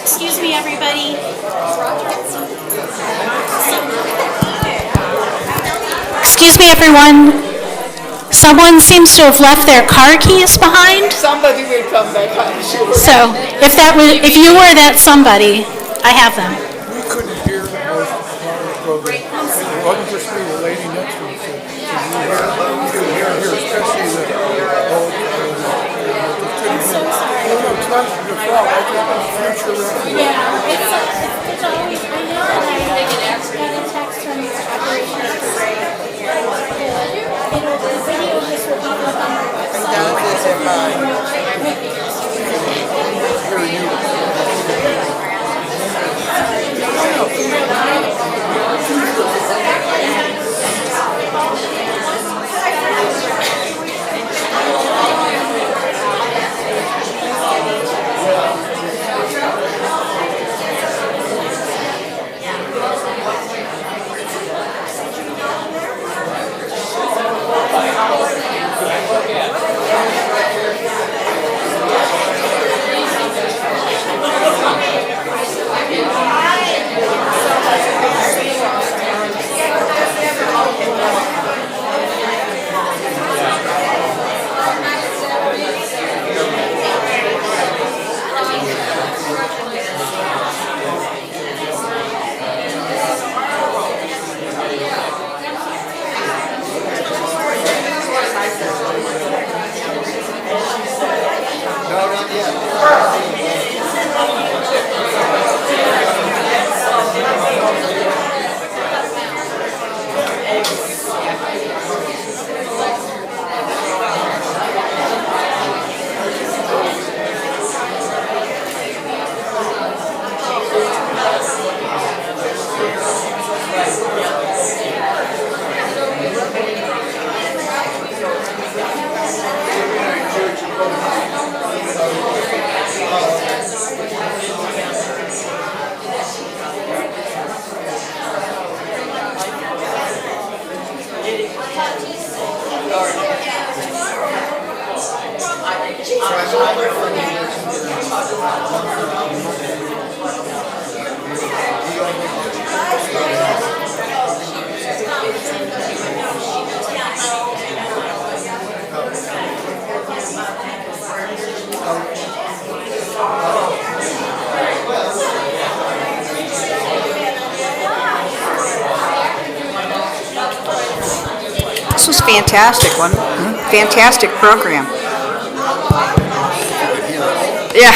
Excuse me, everybody. Excuse me, everyone. Someone seems to have left their car keys behind. Somebody will come back, I'm sure. So if you were that somebody, I have them. We couldn't hear most part of the program. It wasn't just me, the lady next to me said, you could hear her, especially the I'm so sorry. no, it's not your fault. I just want future reference. Yeah, it's always, I know that I got a text from your operations director. The video just will be up on our website. Try This was fantastic, wasn't it? Fantastic program. Yeah.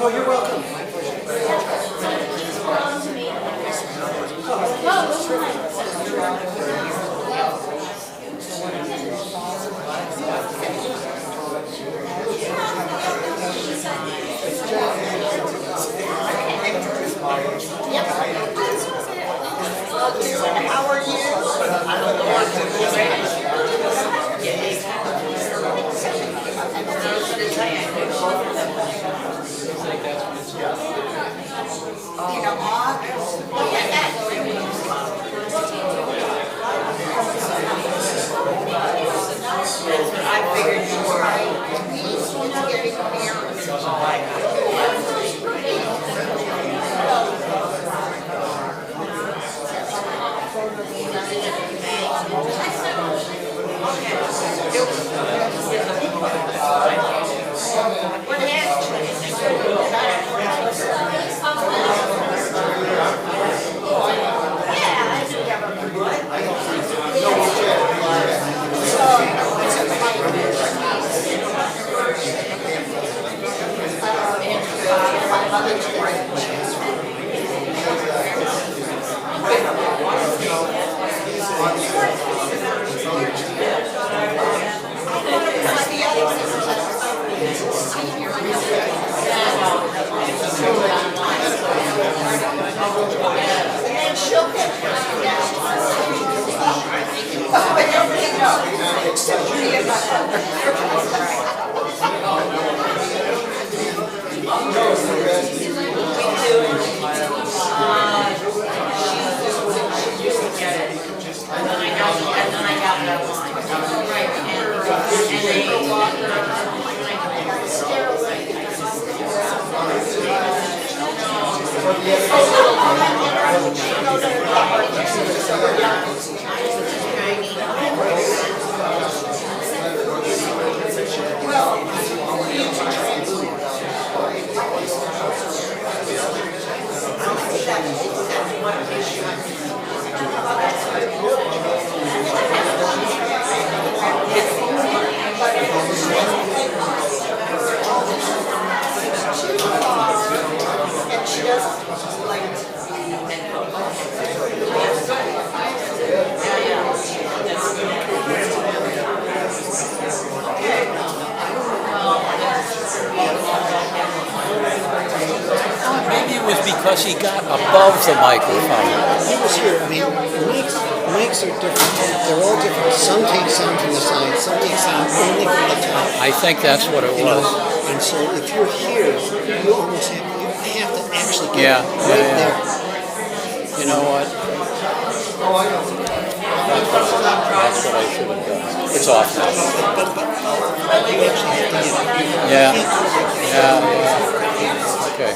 Oh, you're welcome. My pleasure. How are I figured you Yeah. Maybe it was because he got above the microphone. He was here. I mean, mics are different. They're all different. Some take sound from the side, some take sound only from the top. I think that's what it You know, was. and so if you're here, you almost have to actually get Yeah, right yeah. there. You know what? That's what I should have done. It's off now. But you actually have to get it. Yeah. You can't go like Yeah. Okay.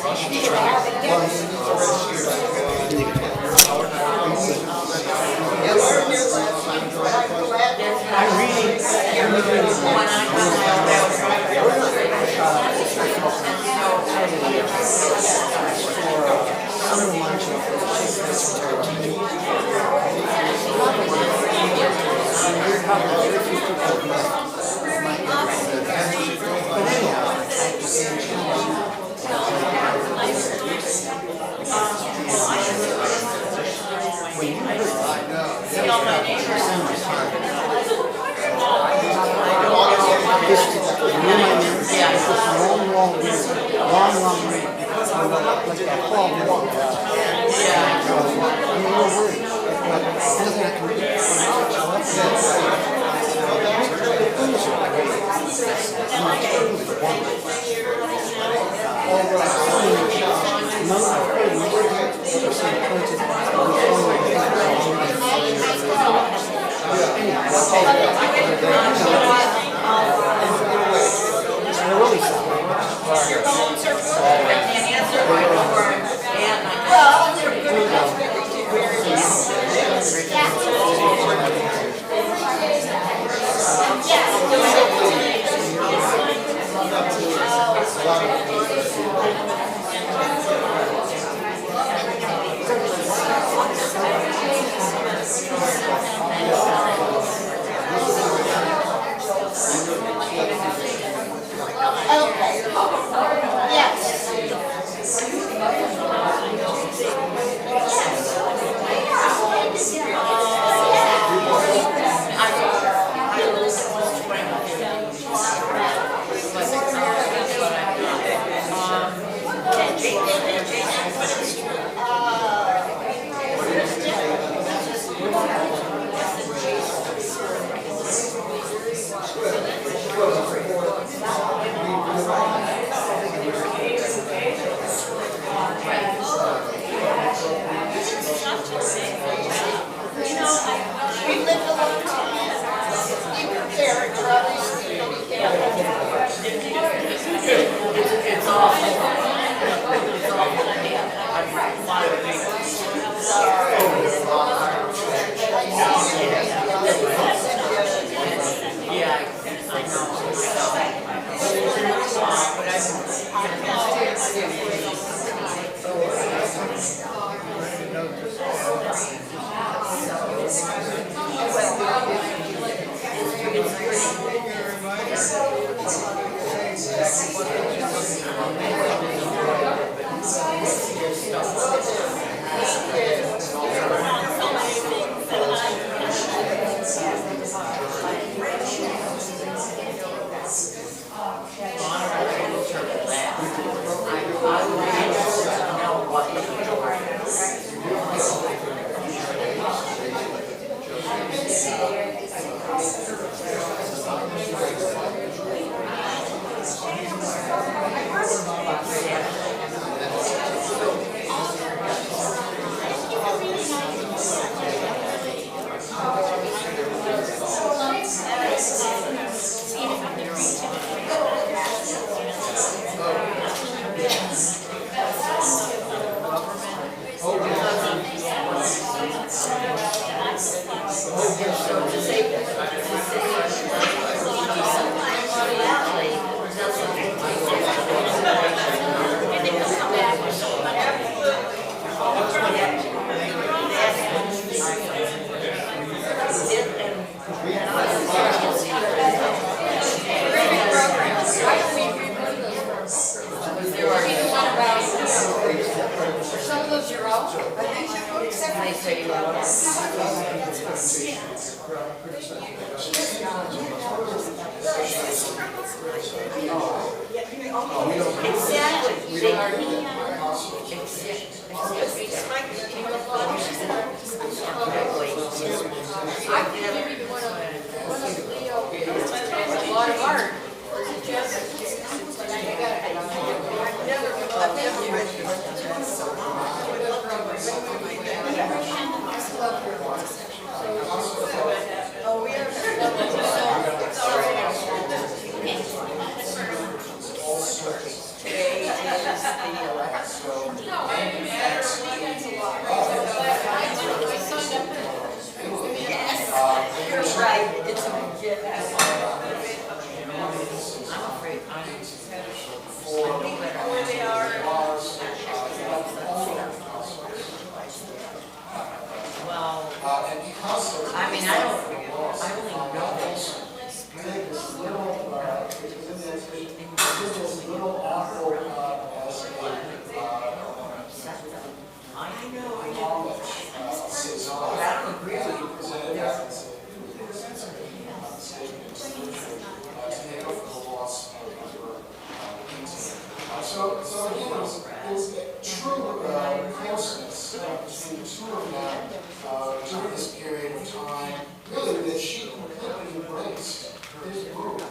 During this period of time, really that she completely embraced his group.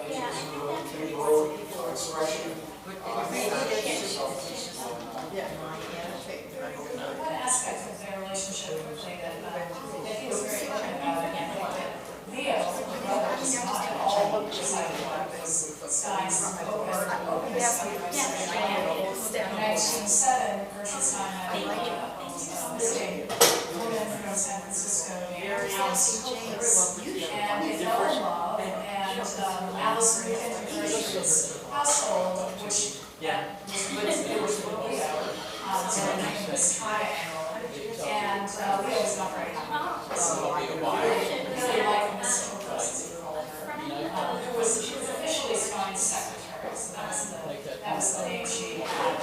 He wrote expression. One aspect of their relationship quickly that he was very open about, and that Leo, the brother, was not at all decided about was Stein's openness about the rest of the family. In 1907, Gertrude Stein had visiting women from San Francisco named Alice Temple-Tifereth, and they fell in love, and Alice moved into Gertrude's household, which was Leo. So the name was triangle, and Leo was not very happy. So he really liked Miss Temple-Tifereth. Who was officially Stein's secretary, so that was the name she had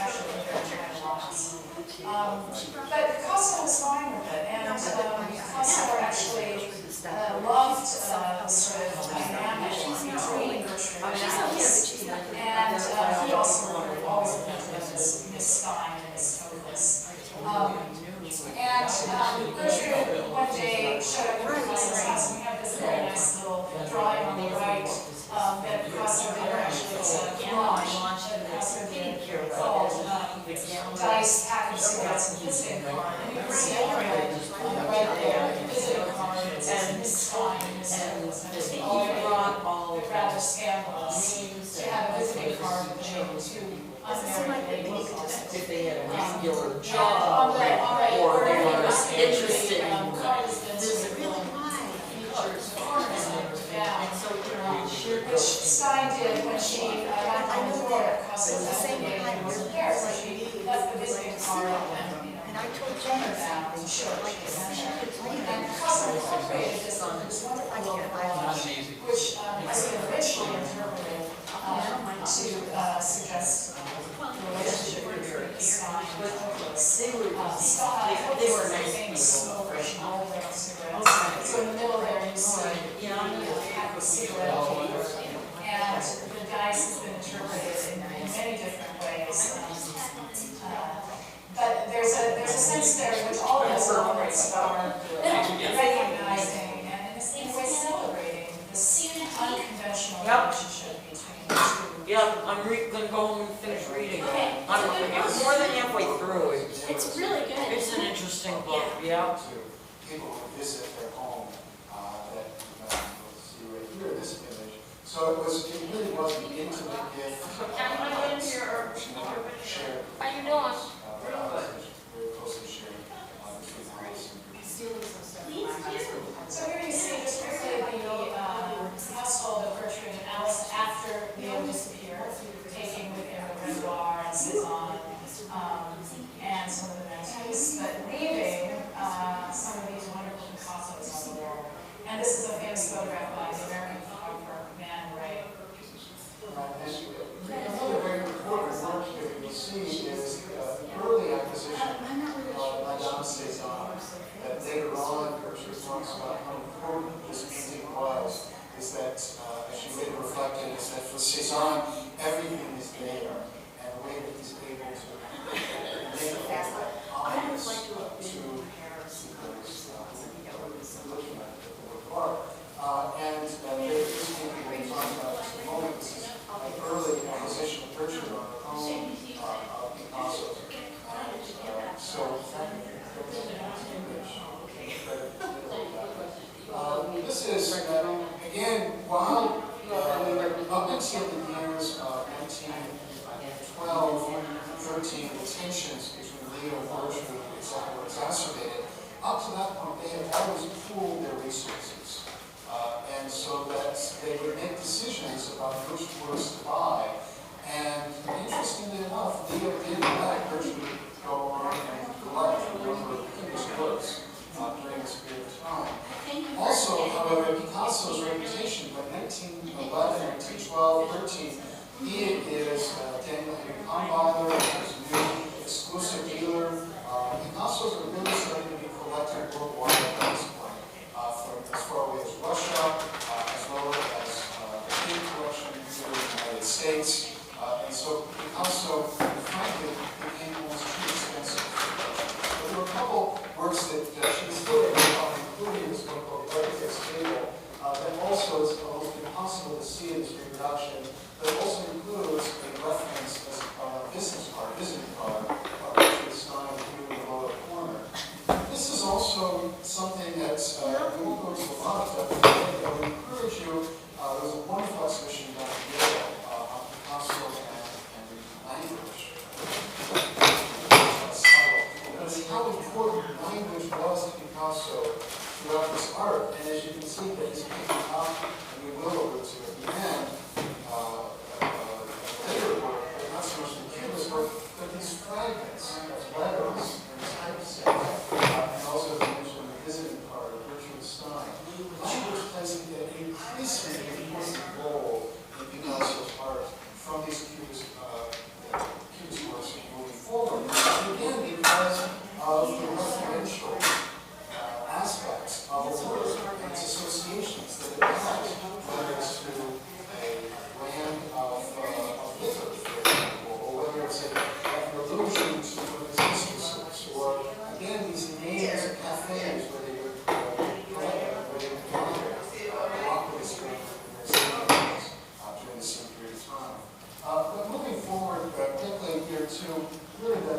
actually in their joint lives. But Costello was fine with it, and Costello actually loved sort of dynamic between Gertrude and Alice, and he also always looked at Miss Stein and Miss Focus. And Gertrude one day showed up at Costle's house, and we have this very nice little drawing on the right that Costello did, actually it's a collage that Costello did called Dice, Pack of Cigarettes, and Visiting Card. And you can see everyone on the right there, the visiting card, and Miss Stein, and Miss Focus, and it's all rather scandalous to have a visiting card with the name of two unmarried ladies on it. If they had a regular On job, or they were interested interested in card has been sort of features which Stein did when she knocked on the door at Costco's house one day and was prepared. So she left the visiting card and turned her down and showed like this. And Costco incorporated this wonderful little collage, which has been eventually interpreted to suggest the relationship between Stein and Focus. Stein was a famous smoker. She rolled her own cigarettes. So in the middle there you see the pack of cigarette paper, and the dice has been interpreted in many different ways. But there's a sense there in which all of us operates are recognizing and in a way celebrating this unconventional relationship between the two. yeah, I'm gonna go home and finish reading. Okay. I'm more than halfway through. It's really good. It's an interesting book, yeah. People who visit their home, that you'll see right here, this image. So it really was an intimate gift. Shared. How you doing? Very closely shared between Alice and Gertrude. So here you see just quickly the household of Gertrude and Alice after Leo disappeared, taking with him the Renoir and Cezanne and some of the Matisse, but leaving some of these wonderful Picassos on the wall. And this is a famous photograph by the American photographer Man Ray. Another very important work here you'll see is the early acquisition of Madame Cezanne that later on Gertrude talks about how While up until the years of 1912, 13, the tensions between Leo and Gertrude were exacerbated. Up to that point, they had always pooled their resources. And so that they would make decisions about which works to buy. And interestingly enough, Leo did let Gertrude go on and collect a number of his works during this period of time. Also, however, Picasso's reputation by 1911, 1912, 13, he is Daniel Henry Kahnweiler, his new exclusive dealer. Picasso's are really starting to be collected worldwide at this point, from as far away as Russia, as well as the big collection here in the United States. And so Picasso, frankly, became almost too expensive. But there were a couple works that she was still able on, including this one called Architect's Table, that also is almost impossible to see in this reproduction, but it also includes a reference as a business card, visiting card, of Gertrude Stein here in the lower corner. This is also something that we won't go into a lot of depth, but I would encourage you. There was a wonderful exhibition done at Yale on Picasso and language. How important language was to Picasso throughout his art, and as you can see that he's picking up, and we will allude to at the end, later work, but not so much the Cubist work, but these fragments of letters and typeset, and also as I mentioned the visiting card of Gertrude Stein. Language plays an increasingly important role in Picasso's art from these Cubist works moving forward. And again, because of the referential aspects of a word and its associations that it has, whether it's to a brand of liquor, for example, or whether it's an allusion to one of his businesses, or again, these names of cafes where they would walk with this drink in their cities during the same period of time. But moving forward quickly here to really the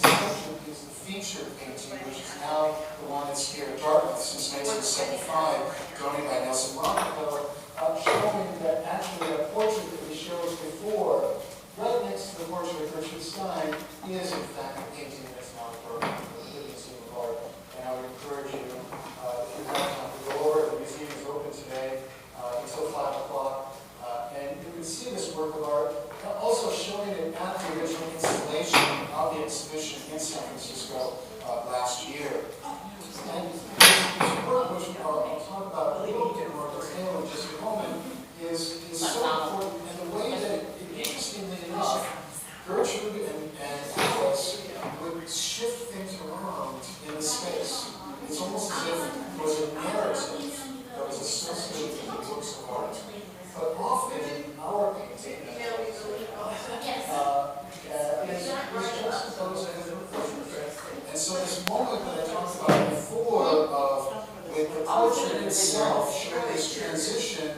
section is the feature painting, which is now the one that's here at Dartmouth since 1975, donated by Nelson Rockefeller, showing that actually a portrait that we showed before, right next to the portrait of Gertrude Stein, is in fact a painting that's now at Dartmouth, the Living Museum of Art. And I would encourage you, if you have time, to go over. The museum is open today until 5 o'clock. And you can see this work of art, also showing it at the original installation of the exhibition in San Francisco last year. And this work, which I'll talk about a little bit more detail in just a moment, is so important. And the way that, interestingly enough, Gertrude and Alice would shift things around in the space. It's almost as if it was a narrative that was associated with the works of art. But often in our painting, is juxtaposed with the portrait. And so this moment that I talked about before of with the portrait itself showing this transition